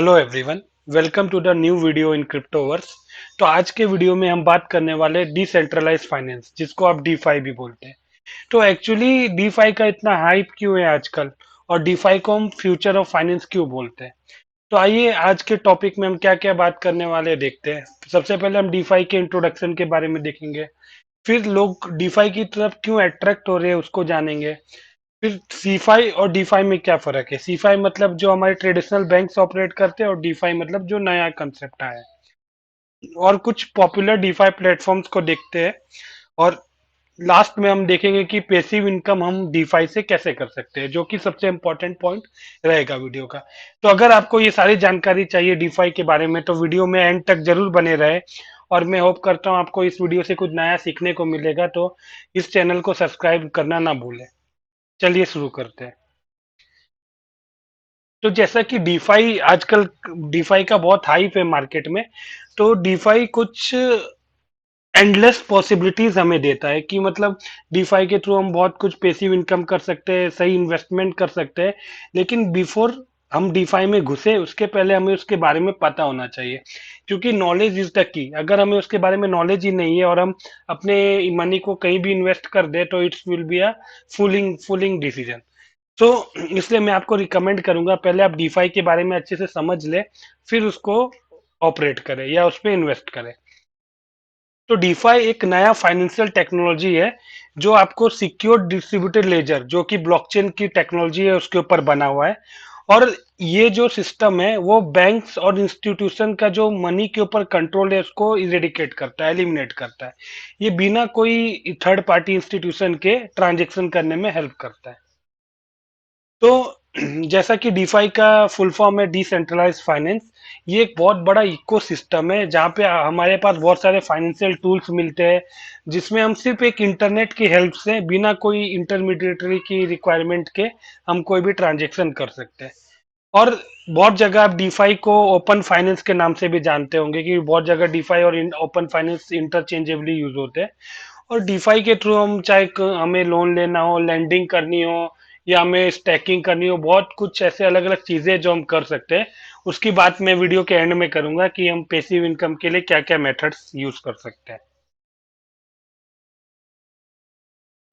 Hello everyone, welcome to the new video in Cryptoverse. तो आज के वीडियो में हम बात करने वाले डिसेंट्रलाइज फाइनेंस, जिसको आप डीफाई भी बोलते हैं। तो एक्चुअली डीफाई का इतना हाइप क्यों है आजकल, और डीफाई को हम फ्यूचर ऑफ फाइनेंस क्यों बोलते हैं। तो आइए आज के टॉपिक में हम क्या क्या बात करने वाले हैं, देखते हैं। सबसे पहले हम डीफाई के इंट्रोडक्शन के बारे में देखेंगे, फिर लोग डीफाई की तरफ क्यों अट्रैक्ट हो रहे हैं उसको जानेंगे। फिर सीफाई और डीफाई में क्या फर्क है। सीफाई मतलब जो हमारे ट्रेडिशनल बैंक्स ऑपरेट करते हैं, और डीफाई मतलब जो नया कंसेप्ट आया है। और कुछ पॉपुलर डीफाई प्लेटफॉर्म्स को देखते हैं, और लास्ट में हम देखेंगे कि पैसिव इनकम हम डीफाई से कैसे कर सकते हैं, जो कि सबसे इंपॉर्टेंट पॉइंट रहेगा वीडियो का। तो अगर आपको ये सारी जानकारी चाहिए डीफाई के बारे में, तो वीडियो में एंड तक जरूर बने रहे। और मैं होप करता हूँ आपको इस वीडियो से कुछ नया सीखने को मिलेगा। तो इस चैनल को सब्सक्राइब करना ना भूलें। चलिए शुरू करते हैं। तो जैसा कि डीफाई आजकल, डीफाई का बहुत हाइप है मार्केट में। तो डीफाई कुछ एंडलेस पॉसिबिलिटीज हमें देता है कि मतलब डीफाई के थ्रू हम बहुत कुछ पैसिव इनकम कर सकते हैं, सही इन्वेस्टमेंट कर सकते हैं। लेकिन बिफोर हम डीफाई में घुसे, उसके पहले हमें उसके बारे में पता होना चाहिए, क्योंकि नॉलेज इज द की। अगर हमें उसके बारे में नॉलेज ही नहीं है और हम अपने मनी को कहीं भी इन्वेस्ट कर दे, तो it's will be a fooling fooling decision. तो इसलिए मैं आपको रिकमेंड करूंगा, पहले आप डीफाई के बारे में अच्छे से समझ ले, फिर उसको ऑपरेट करें या उस पर इन्वेस्ट करें। तो डीफाई एक नया फाइनेंशियल टेक्नोलॉजी है, जो आपको सिक्योर डिस्ट्रीब्यूटेड लेजर, जो कि ब्लॉकचेन की टेक्नोलॉजी है, उसके ऊपर बना हुआ है। और ये जो सिस्टम है वो बैंक्स और इंस्टीट्यूशन का जो मनी के ऊपर कंट्रोल है, उसको इरेडिकेट करता है, एलिमिनेट करता है। ये बिना कोई थर्ड पार्टी इंस्टीट्यूशन के ट्रांजेक्शन करने में हेल्प करता है। तो जैसा कि डीफाई का फुल फॉर्म है डिसेंट्रलाइज फाइनेंस। ये एक बहुत बड़ा इकोसिस्टम है, जहाँ पे हमारे पास बहुत सारे फाइनेंशियल टूल्स मिलते हैं, जिसमें हम सिर्फ एक इंटरनेट की हेल्प से, बिना कोई इंटरमीडिएटरी की रिक्वायरमेंट के, हम कोई भी ट्रांजेक्शन कर सकते हैं। और बहुत जगह आप डीफाई को ओपन फाइनेंस के नाम से भी जानते होंगे, कि बहुत जगह डीफाई और ओपन फाइनेंस इंटरचेंजेबली यूज होते हैं। और डीफाई के थ्रू हम चाहे हमें लोन लेना हो, लैंडिंग करनी हो, या हमें स्टैकिंग करनी हो, बहुत कुछ ऐसे अलग अलग चीजें जो हम कर सकते हैं। उसकी बात मैं वीडियो के एंड में करूंगा, कि हम पैसिव इनकम के लिए क्या क्या मेथड्स यूज कर सकते हैं।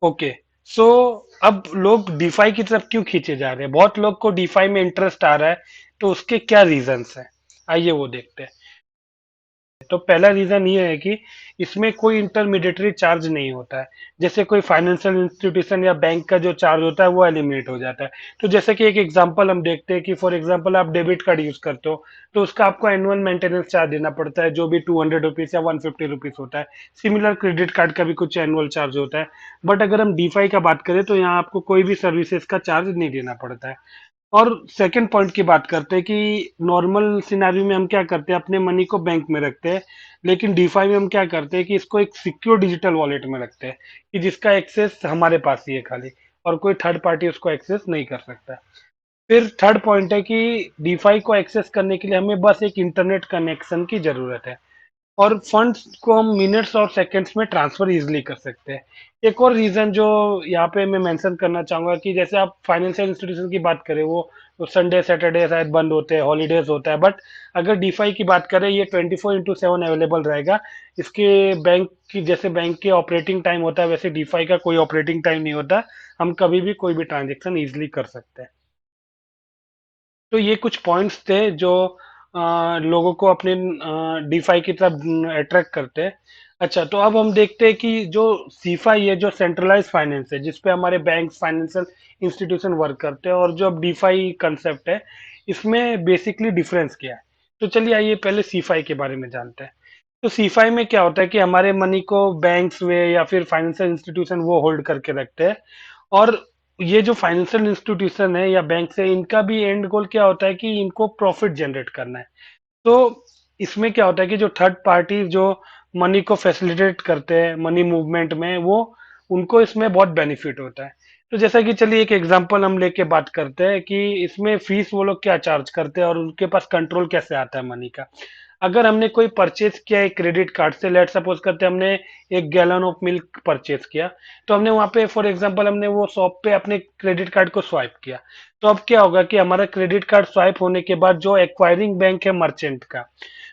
ओके। सो अब लोग डीफाई की तरफ क्यों खींचे जा रहे हैं, बहुत लोग को डीफाई में इंटरेस्ट आ रहा है, तो उसके क्या रीजंस हैं, आइए वो देखते हैं। तो पहला रीजन ये है कि इसमें कोई इंटरमीडिएटरी चार्ज नहीं होता है। जैसे कोई फाइनेंशियल इंस्टीट्यूशन या बैंक का जो चार्ज होता है वो एलिमिनेट हो जाता है। तो जैसे कि एक एग्जांपल हम देखते हैं, कि फॉर एग्जांपल आप डेबिट कार्ड यूज करते हो, तो उसका आपको एनुअल मेंटेनेंस चार्ज देना पड़ता है, जो भी 200 रुपीज या 150 रुपीज होता है। सिमिलर क्रेडिट कार्ड का भी कुछ एनुअल चार्ज होता है। बट अगर हम डीफाई का बात करें, तो यहाँ आपको कोई भी सर्विसेज का चार्ज नहीं देना पड़ता है। और सेकंड पॉइंट की बात करते हैं, कि नॉर्मल सिनेरियो में हम क्या करते हैं, अपने मनी को बैंक में रखते हैं। लेकिन डीफाई में हम क्या करते हैं, कि इसको एक सिक्योर डिजिटल वॉलेट में रखते हैं, कि जिसका एक्सेस हमारे पास ही है खाली, और कोई थर्ड पार्टी उसको एक्सेस नहीं कर सकता। फिर थर्ड पॉइंट है, कि डीफाई को एक्सेस करने के लिए हमें बस एक इंटरनेट कनेक्शन की जरूरत है, और फंड्स को हम मिनट्स और सेकंड्स में ट्रांसफर इजीली कर सकते हैं। एक और रीजन जो यहाँ पे मैं मेंशन करना चाहूंगा, कि जैसे आप फाइनेंशियल इंस्टीट्यूशन की बात करें, वो संडे सैटरडे शायद बंद होते हैं, हॉलीडेज होता है। बट अगर डीफाई की बात करें, ये 24x7 अवेलेबल रहेगा। इसके बैंक की, जैसे बैंक के ऑपरेटिंग टाइम होता है, वैसे डीफाई का कोई ऑपरेटिंग टाइम नहीं होता। हम कभी भी कोई भी ट्रांजेक्शन इजिली कर सकते हैं। तो ये कुछ पॉइंट्स थे जो लोगों को अपने डीफाई की तरफ अट्रैक्ट करते हैं। अच्छा, तो अब हम देखते हैं कि जो सीफाई है, जो सेंट्रलाइज फाइनेंस है, जिसपे हमारे बैंक, फाइनेंशियल इंस्टीट्यूशन वर्क करते हैं, और जो अब डीफाई कंसेप्ट है, इसमें बेसिकली डिफरेंस क्या है। तो चलिए आइए पहले सीफाई के बारे में जानते हैं। तो सीफाई में क्या होता है, कि हमारे मनी को बैंक्स में या फिर फाइनेंशियल इंस्टीट्यूशन वो होल्ड करके रखते हैं। और ये जो फाइनेंशियल इंस्टीट्यूशन है या बैंक से, इनका भी एंड गोल क्या होता है, कि इनको प्रॉफिट जनरेट करना है। तो इसमें क्या होता है, कि जो थर्ड पार्टी जो मनी को फैसिलिटेट करते हैं मनी मूवमेंट में, वो उनको इसमें बहुत बेनिफिट होता है। तो जैसा कि चलिए एक एग्जांपल हम लेके बात करते हैं, कि इसमें फीस वो लोग क्या चार्ज करते हैं, और उनके पास कंट्रोल कैसे आता है मनी का। अगर हमने कोई परचेज किया है क्रेडिट कार्ड से, लेट सपोज करते हैं हमने 1 गैलन ऑफ मिल्क परचेज किया, तो हमने वहां पे फॉर एग्जांपल हमने वो शॉप पे अपने क्रेडिट कार्ड को स्वाइप किया, तो अब क्या होगा कि हमारा क्रेडिट कार्ड स्वाइप होने के बाद जो एक्वायरिंग बैंक है मर्चेंट का,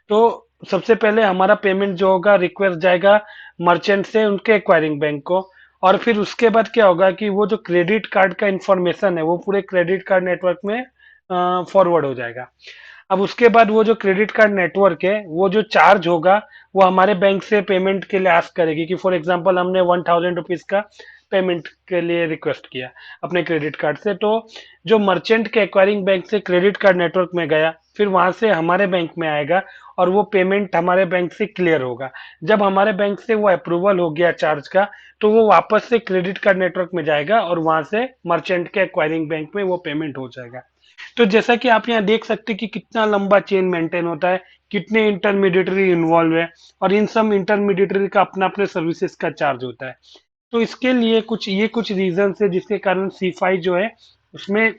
तो सबसे पहले हमारा पेमेंट जो होगा रिक्वेस्ट जाएगा मर्चेंट से उनके एक्वायरिंग बैंक को, और फिर उसके बाद क्या होगा कि वो जो क्रेडिट कार्ड का इंफॉर्मेशन है वो पूरे क्रेडिट कार्ड नेटवर्क में फॉरवर्ड हो जाएगा। अब उसके बाद वो जो क्रेडिट कार्ड नेटवर्क है वो जो चार्ज होगा वो हमारे बैंक से पेमेंट के लिए आस्क करेगी कि फॉर एग्जांपल हमने 1000 रुपीज का पेमेंट के लिए रिक्वेस्ट किया अपने क्रेडिट कार्ड से, तो जो मर्चेंट के एक्वायरिंग बैंक से क्रेडिट कार्ड नेटवर्क में गया फिर वहां से हमारे बैंक में आएगा और वो पेमेंट हमारे बैंक से क्लियर होगा। जब हमारे बैंक से वो अप्रूवल हो गया चार्ज का, तो वो वापस से क्रेडिट कार्ड नेटवर्क में जाएगा और वहां से मर्चेंट के एक्वायरिंग बैंक में वो पेमेंट हो जाएगा। तो जैसा कि आप यहाँ देख सकते हैं कि कितना लंबा चेन मेंटेन होता है, कितने इंटरमीडिएटरी इन्वॉल्व है, और इन सब इंटरमीडिएटरी का अपना अपने सर्विसेज का चार्ज होता है। तो इसके लिए कुछ रीजन है जिसके कारण C5 जो है उसमें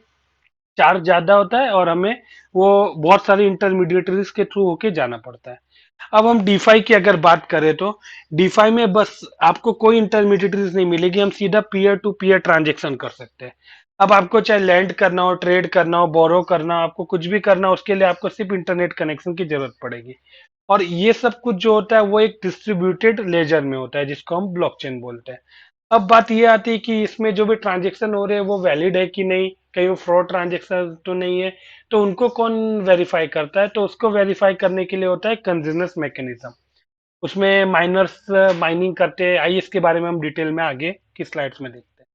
चार्ज ज्यादा होता है और हमें वो बहुत सारी इंटरमीडिएटरीज के थ्रू होके जाना पड़ता है। अब हम डीफाई की अगर बात करें तो डीफाई में बस आपको कोई इंटरमीडिएटरीज नहीं मिलेगी, हम सीधा पीयर टू पीयर ट्रांजेक्शन कर सकते हैं। अब आपको चाहे लैंड करना हो, ट्रेड करना हो, बोरो करना हो, आपको कुछ भी करना हो उसके लिए आपको सिर्फ इंटरनेट कनेक्शन की जरूरत पड़ेगी। और ये सब कुछ जो होता है वो एक डिस्ट्रीब्यूटेड लेजर में होता है जिसको हम ब्लॉकचेन बोलते हैं। अब बात ये आती है कि इसमें जो भी ट्रांजेक्शन हो रहे हैं वो वैलिड है कि नहीं, कहीं वो फ्रॉड ट्रांजेक्शन तो नहीं है, तो उनको कौन वेरीफाई करता है, तो उसको वेरीफाई करने के लिए होता है कंसेंसस मैकेनिज्म। उसमें माइनर्स माइनिंग करते हैं, आइए इसके बारे में हम डिटेल में आगे की स्लाइड्स में देखते हैं।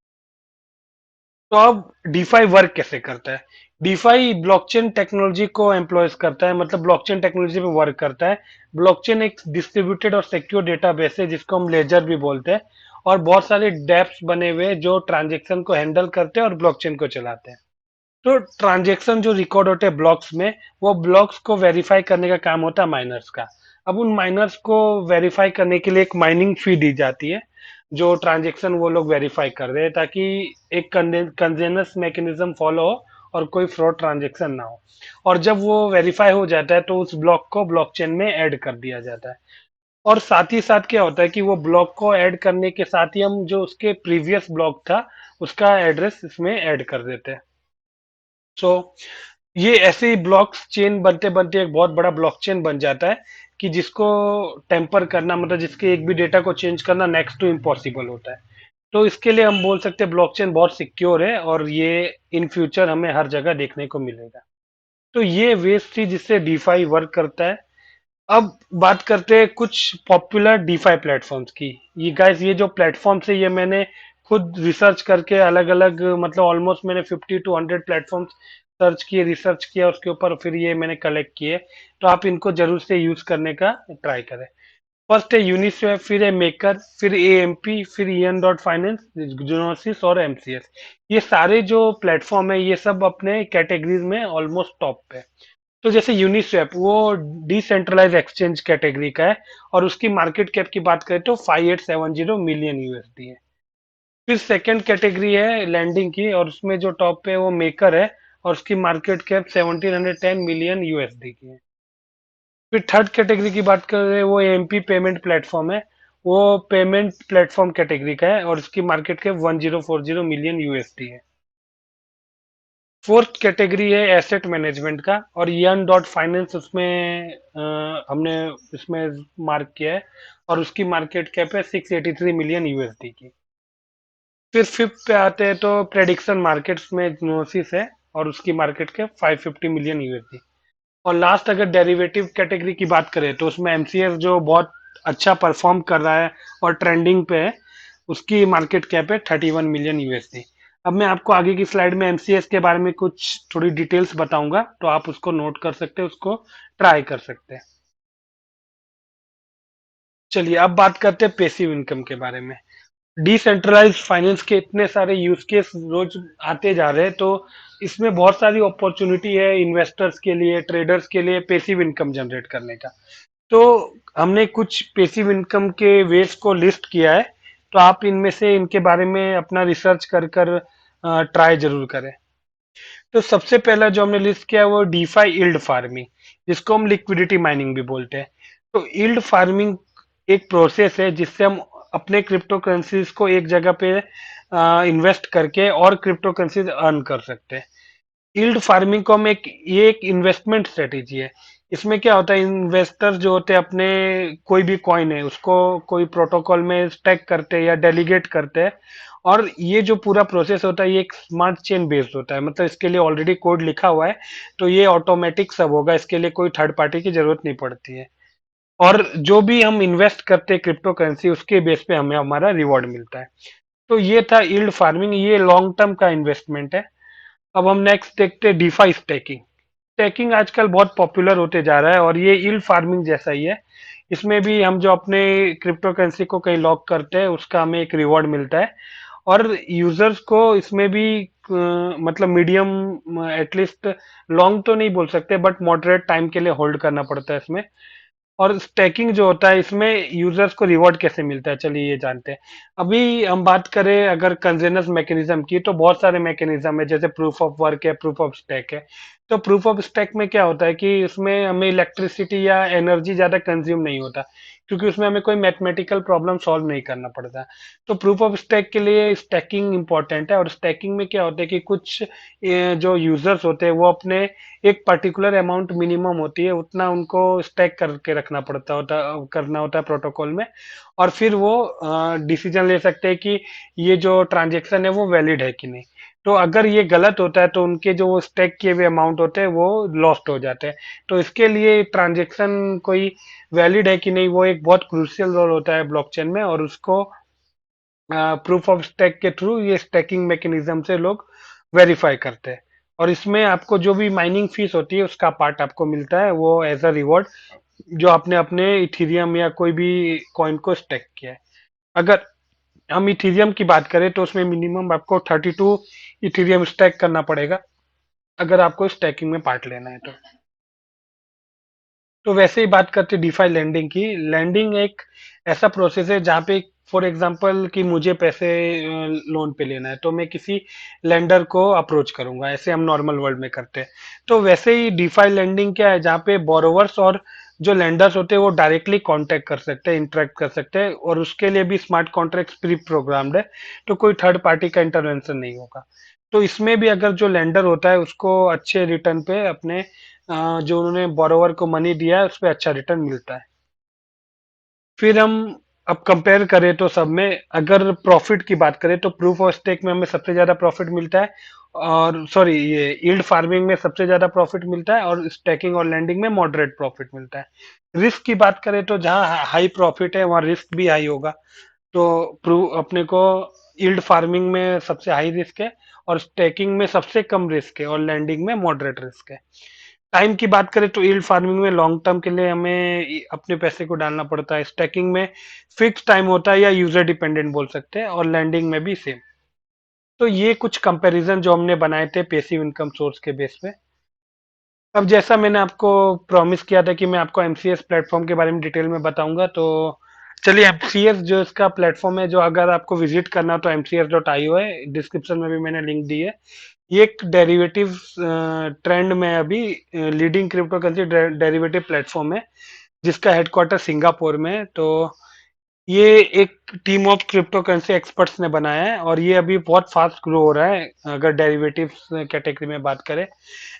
तो अब डीफाई वर्क कैसे करता है। डीफाई ब्लॉकचेन टेक्नोलॉजी को एम्प्लॉयज करता है, मतलब ब्लॉकचेन टेक्नोलॉजी पे वर्क करता है। ब्लॉकचेन एक डिस्ट्रीब्यूटेड और सिक्योर डेटाबेस है जिसको हम लेजर भी बोलते हैं, और बहुत सारे डेप्स बने हुए हैं जो ट्रांजेक्शन को हैंडल करते हैं और ब्लॉकचेन को चलाते हैं। तो ट्रांजेक्शन जो रिकॉर्ड होते हैं ब्लॉक्स में, वो ब्लॉक्स को वेरीफाई करने का काम होता है माइनर्स का। अब उन माइनर्स को वेरीफाई करने के लिए एक माइनिंग फी दी जाती है, जो ट्रांजेक्शन वो लोग वेरीफाई कर रहे हैं, ताकि एक कंसेंसस मैकेनिज्म फॉलो हो और कोई फ्रॉड ट्रांजेक्शन ना हो। और जब वो वेरीफाई हो जाता है तो उस ब्लॉक को ब्लॉकचेन में ऐड कर दिया जाता है। और साथ ही साथ क्या होता है कि वो ब्लॉक को ऐड करने के साथ ही हम जो उसके प्रीवियस ब्लॉक था उसका एड्रेस इसमें ऐड कर देते हैं। सो ये ऐसे ही ब्लॉक चेन बनते बनते एक बहुत बड़ा ब्लॉकचेन बन जाता है कि जिसको टेम्पर करना, मतलब जिसके एक भी डेटा को चेंज करना नेक्स्ट टू इम्पॉसिबल होता है। तो इसके लिए हम बोल सकते हैं ब्लॉकचेन बहुत सिक्योर है और ये इन फ्यूचर हमें हर जगह देखने को मिलेगा। तो ये वेज थी जिससे डीफाई वर्क करता है। अब बात करते हैं कुछ पॉपुलर डीफाई प्लेटफॉर्म्स की। ये गाइस, ये जो प्लेटफॉर्म्स है ये मैंने खुद रिसर्च करके अलग अलग, मतलब ऑलमोस्ट मैंने 50 to 100 प्लेटफॉर्म्स सर्च किए, रिसर्च किया उसके ऊपर, फिर ये मैंने कलेक्ट किए। तो आप इनको जरूर से यूज करने का ट्राई करें। फर्स्ट है यूनिस्वैप, फिर है मेकर, फिर एएमपी, फिर ईएन डॉट फाइनेंस, जुनोसिस और एमसीएस। ये सारे जो प्लेटफॉर्म है ये सब अपने कैटेगरीज में ऑलमोस्ट टॉप पे है। तो जैसे यूनिस्वैप वो डिसेंट्रलाइज एक्सचेंज कैटेगरी का है और उसकी मार्केट कैप की बात करें तो 5870 मिलियन यूएसडी है। फिर सेकंड कैटेगरी है लैंडिंग की और उसमें जो टॉप पे है वो मेकर है और उसकी मार्केट कैप 1710 मिलियन यूएसडी की है। फिर थर्ड कैटेगरी की बात करें वो एमपी पेमेंट प्लेटफॉर्म है, वो पेमेंट प्लेटफॉर्म कैटेगरी का है और उसकी मार्केट कैप 1040 मिलियन यूएसडी है। फोर्थ कैटेगरी है एसेट मैनेजमेंट का और यन डॉट फाइनेंस उसमें हमने इसमें मार्क किया है और उसकी मार्केट कैप है 683 मिलियन यूएसडी की। फिर फिफ्थ पे आते हैं तो प्रेडिक्शन मार्केट्स में नोसिस है और उसकी मार्केट कैप 550 मिलियन यूएसडी। और लास्ट अगर डेरिवेटिव कैटेगरी की बात करें तो उसमें एमसीएस जो बहुत अच्छा परफॉर्म कर रहा है और ट्रेंडिंग पे है, उसकी मार्केट कैप है 31 मिलियन यूएसडी। अब मैं आपको आगे की स्लाइड में एमसीएस के बारे में कुछ थोड़ी डिटेल्स बताऊंगा, तो आप उसको नोट कर सकते हैं, उसको ट्राई कर सकते हैं। चलिए अब बात करते हैं पेसिव इनकम के बारे में। डिसेंट्रलाइज फाइनेंस के इतने सारे यूज केस रोज आते जा रहे हैं, तो इसमें बहुत सारी अपॉर्चुनिटी है इन्वेस्टर्स के लिए, ट्रेडर्स के लिए पेसिव इनकम जनरेट करने का। तो हमने कुछ पेसिव इनकम के वेज को लिस्ट किया है, तो आप इनमें से इनके बारे में अपना रिसर्च कर कर ट्राई जरूर करें। तो सबसे पहला जो हमने लिस्ट किया है वो डीफाई यील्ड फार्मिंग। जिसको हम लिक्विडिटी माइनिंग भी बोलते हैं। तो यील्ड फार्मिंग एक प्रोसेस है जिससे हम अपने क्रिप्टो करेंसीज को एक जगह पे इन्वेस्ट करके और क्रिप्टो करेंसीज अर्न कर सकते हैं। यील्ड फार्मिंग को हम एक ये एक इन्वेस्टमेंट स्ट्रेटेजी है। इसमें क्या होता है, इन्वेस्टर जो होते हैं अपने कोई भी कॉइन है उसको कोई प्रोटोकॉल में स्टैक करते हैं या डेलीगेट करते हैं, और ये जो पूरा प्रोसेस होता है ये एक स्मार्ट चेन बेस्ड होता है, मतलब इसके लिए ऑलरेडी कोड लिखा हुआ है, तो ये ऑटोमेटिक सब होगा, इसके लिए कोई थर्ड पार्टी की जरूरत नहीं पड़ती है। और जो भी हम इन्वेस्ट करते हैं क्रिप्टो करेंसी उसके बेस पे हमें हमारा रिवॉर्ड मिलता है। तो ये था यील्ड फार्मिंग, ये लॉन्ग टर्म का इन्वेस्टमेंट है। अब हम नेक्स्ट देखते हैं डिफाई स्टेकिंग। स्टेकिंग आजकल बहुत पॉपुलर होते जा रहा है और ये यील्ड फार्मिंग जैसा ही है। इसमें भी हम जो अपने क्रिप्टो करेंसी को कहीं लॉक करते हैं उसका हमें एक रिवॉर्ड मिलता है, और यूजर्स को इसमें भी मतलब मीडियम एटलीस्ट लॉन्ग तो नहीं बोल सकते बट मॉडरेट टाइम के लिए होल्ड करना पड़ता है इसमें। और स्टैकिंग जो होता है इसमें यूजर्स को रिवॉर्ड कैसे मिलता है, चलिए ये जानते हैं। अभी हम बात करें अगर कंसेंसस मैकेनिज्म की, तो बहुत सारे मैकेनिज्म है, जैसे प्रूफ ऑफ वर्क है, प्रूफ ऑफ स्टैक है। तो प्रूफ ऑफ स्टैक में क्या होता है कि इसमें हमें इलेक्ट्रिसिटी या एनर्जी ज्यादा कंज्यूम नहीं होता, क्योंकि उसमें हमें कोई मैथमेटिकल प्रॉब्लम सॉल्व नहीं करना पड़ता। तो प्रूफ ऑफ स्टैक के लिए स्टैकिंग इंपॉर्टेंट है, और स्टैकिंग में क्या होता है कि कुछ जो यूजर्स होते हैं वो अपने एक पर्टिकुलर अमाउंट मिनिमम होती है उतना उनको स्टैक करके रखना पड़ता होता करना होता है प्रोटोकॉल में, और फिर वो डिसीजन ले सकते हैं कि ये जो ट्रांजेक्शन है वो वैलिड है कि नहीं। तो अगर ये गलत होता है तो उनके जो स्टैक किए हुए अमाउंट होते हैं वो लॉस्ट हो जाते हैं। तो इसके लिए ट्रांजेक्शन कोई वैलिड है कि नहीं वो एक बहुत क्रूशियल रोल होता है ब्लॉकचेन में, और उसको प्रूफ ऑफ स्टैक के थ्रू ये स्टैकिंग मैकेनिज्म से लोग वेरीफाई करते हैं। और इसमें आपको जो भी माइनिंग फीस होती है उसका पार्ट आपको मिलता है वो एज अ रिवॉर्ड, जो आपने अपने इथीरियम या कोई भी कॉइन को स्टैक किया है। अगर हम इथीरियम की बात करें तो उसमें मिनिमम आपको 32 इथीरियम स्टैक करना पड़ेगा अगर आपको स्टैकिंग में पार्ट लेना है तो वैसे ही बात करते डिफाई लैंडिंग की। लैंडिंग एक ऐसा प्रोसेस है जहाँ पे फॉर एग्जांपल कि मुझे पैसे लोन पे लेना है तो मैं किसी लेंडर को अप्रोच करूंगा, ऐसे हम नॉर्मल वर्ल्ड में करते हैं। तो वैसे ही डिफाई लैंडिंग क्या है, जहाँ पे बोरोवर्स और जो लेंडर्स होते हैं वो डायरेक्टली कांटेक्ट कर सकते हैं, इंटरेक्ट कर सकते हैं, और उसके लिए भी स्मार्ट कॉन्ट्रैक्ट प्री प्रोग्राम्ड है, तो कोई थर्ड पार्टी का इंटरवेंशन नहीं होगा। तो इसमें भी अगर जो लेंडर होता है उसको अच्छे रिटर्न पे अपने जो उन्होंने बोरोवर को मनी दिया है उस पर अच्छा रिटर्न मिलता है। फिर हम अब कंपेयर करें तो सब में अगर प्रॉफिट की बात करें तो प्रूफ ऑफ स्टेक में हमें सबसे ज्यादा प्रॉफिट मिलता है, और सॉरी ये यील्ड फार्मिंग में सबसे ज्यादा प्रॉफिट मिलता है, और स्टेकिंग और लैंडिंग में मॉडरेट प्रॉफिट मिलता है। रिस्क की बात करें तो जहाँ हाई प्रॉफिट है वहाँ रिस्क भी हाई होगा। तो प्रूव अपने को यील्ड फार्मिंग में सबसे हाई रिस्क है, और स्टेकिंग में सबसे कम रिस्क है, और लैंडिंग में मॉडरेट रिस्क है। टाइम की बात करें तो यील्ड फार्मिंग में लॉन्ग टर्म के लिए हमें अपने पैसे को डालना पड़ता है, स्टैकिंग में फिक्स टाइम होता है या यूजर डिपेंडेंट बोल सकते हैं, और लैंडिंग में भी सेम। तो ये कुछ कंपैरिजन जो हमने बनाए थे पैसिव इनकम सोर्स के बेस पे। अब जैसा मैंने आपको प्रॉमिस किया था कि मैं आपको एमसीएस प्लेटफॉर्म के बारे में डिटेल में बताऊंगा, तो चलिए एमसीएस जो इसका प्लेटफॉर्म है, जो अगर आपको विजिट करना हो तो mcs.io है, डिस्क्रिप्शन में भी मैंने लिंक दी है। ये एक डेरिवेटिव ट्रेंड में अभी leading crypto currency derivative platform है, जिसका हेडक्वार्टर सिंगापुर में है। तो ये एक team of crypto currency experts ने बनाया है, और ये अभी बहुत फास्ट ग्रो हो रहा है अगर डेरिवेटिव्स कैटेगरी में बात करें।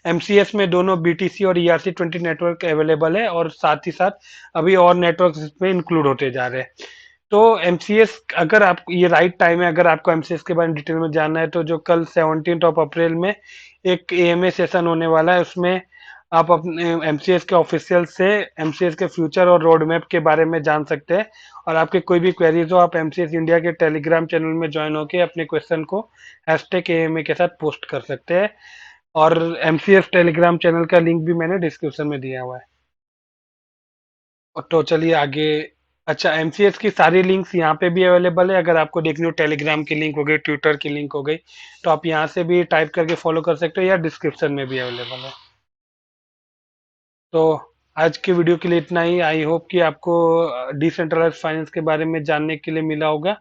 एमसीएस में दोनों बीटीसी और ERC-20 नेटवर्क अवेलेबल है, और साथ ही साथ अभी और नेटवर्क इसमें इंक्लूड होते जा रहे हैं। तो एमसीएस अगर आप ये राइट टाइम है अगर आपको एमसीएस के बारे में डिटेल में जानना है, तो जो कल 17 अप्रैल में एक एएमए सेशन होने वाला है उसमें आप अपने एमसीएस के ऑफिशियल से एमसीएस के फ्यूचर और रोड मैप के बारे में जान सकते हैं। और आपके कोई भी क्वेरीज हो आप एमसीएस इंडिया के टेलीग्राम चैनल में ज्वाइन होकर अपने क्वेश्चन को #AMA के साथ पोस्ट कर सकते हैं, और एमसीएस टेलीग्राम चैनल का लिंक भी मैंने डिस्क्रिप्शन में दिया हुआ है। और तो चलिए आगे। अच्छा, एमसीएस की सारी लिंक्स यहाँ पे भी अवेलेबल है, अगर आपको देखनी हो टेलीग्राम की लिंक हो गई, ट्विटर की लिंक हो गई, तो आप यहाँ से भी टाइप करके फॉलो कर सकते हो, या डिस्क्रिप्शन में भी अवेलेबल है। तो आज के वीडियो के लिए इतना ही। आई होप कि आपको डिसेंट्रलाइज फाइनेंस के बारे में जानने के लिए मिला होगा।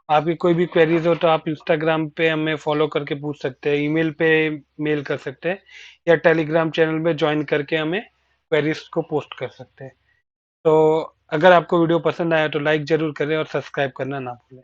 आपकी कोई भी क्वेरीज हो तो आप इंस्टाग्राम पे हमें फॉलो करके पूछ सकते हैं, ईमेल पे मेल कर सकते हैं, या टेलीग्राम चैनल में ज्वाइन करके हमें क्वेरीज को पोस्ट कर सकते हैं। तो अगर आपको वीडियो पसंद आया तो लाइक ज़रूर करें और सब्सक्राइब करना ना भूलें।